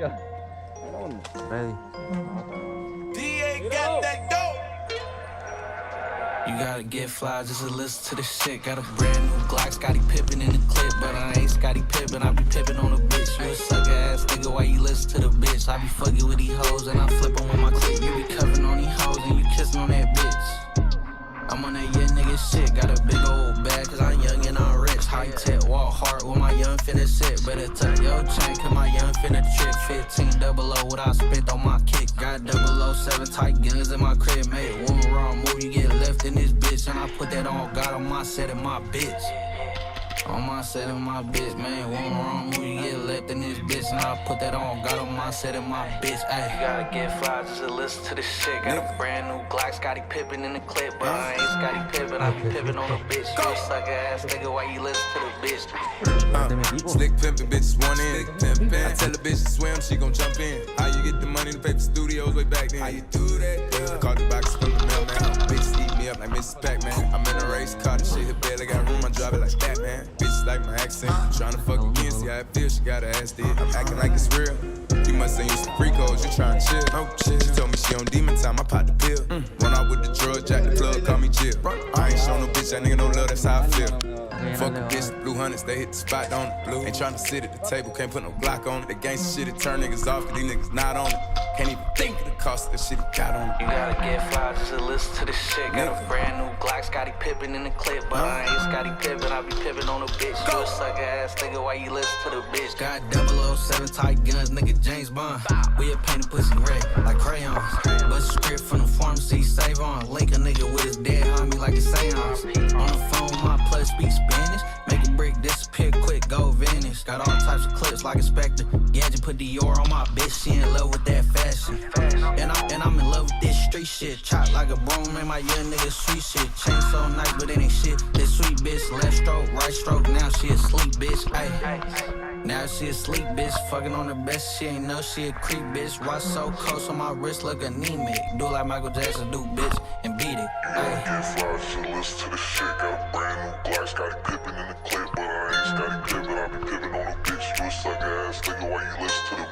Ready. DA got that dope. You gotta get fly just to listen to the shit. Got a brand new Glock, Scottie Pippen in the clip. But I ain't Scottie Pippen, I be pippin' on a bitch. You a sucker ass nigga, why you listen to the bitch? I be fucking with these hoes and I flip 'em with my clip. You be covering on these hoes and you kissin' on that bitch. I'm on that young nigga shit, got a big old bag cause I'm young and I'm rich. High tech, walk hard with my young finna sit. Better tuck your chain cause my young finna trick. 1500 what I spent on my kick. Got 007 tight guns in my crib. Made one wrong move, you get left in this bitch. And I put that on God on my set and my bitch. On my set and my bitch, man. One wrong move, you get left in this bitch. And I put that on God on my set and my bitch. Ay. You gotta get fly just to listen to the shit. Got a brand new Glock, Scottie Pippen in the clip. But I ain't Scottie Pippen, I be pippin' on a bitch. You a sucker ass nigga, why you listen to the bitch? Slick pimpin', bitches want in. I tell a bitch to swim, she gon' jump in. How you get the money to pay for studios way back then? How you do that? I called the box from the mailman. Bitches eat me up like Mrs. Pac-Man. I'm in a race car, the shit hit barely got room, I drive it like that, man. Bitches like my accent. Tryna fuck again, see how it feels, she got her ass did. I'm acting like it's real. You must send you some free codes, you tryna chill. Oh, chill. She told me she on demon time, I popped the pill. Run out with the drug, jack the plug, call me Jill. I ain't show no bitch, that nigga no love, that's how I feel. Fuck a bitch, blue hunters, they hit the spot on it. Blue ain't tryna sit at the table, can't put no Glock on it. The gangsta shit, it turn niggas off, cause these niggas not on it. Can't even think of the cost of the shit he got on it. You gotta get fly just to listen to the shit. Got a brand new Glock, Scottie Pippen in the clip. But I ain't Scottie Pippen, I be pippin' on a bitch. You a sucker ass nigga, why you listen to the bitch? Got 007 tight guns, nigga James Bond. We a painted pussy red, like crayons. Bust a script from the pharmacy, save on. Link a nigga with his dead homie like a seance. On the phone, my plus speak Spanish. Make a brick disappear quick, go vanish. Got all types of clips like a Spectre. Gadget put Dior on my bitch, she in love with that fashion. And I'm in love with this street shit. Chop like a broom, man, my young nigga sweet shit. Chain so nice, but it ain't shit. This sweet bitch, left stroke, right stroke, now she asleep, bitch. Ay. Now she asleep, bitch. Fucking on the best, she ain't know she a creep, bitch. Watch so close on my wrist, look anemic. Do like Michael Jackson do, bitch, and beat it. Ay. Get fly, so listen to the shit. Got a brand new Glock, Scottie Pippen in the clip. But I ain't Scottie Pippen, I be pippin' on a bitch. You a sucker ass nigga, why you listen to the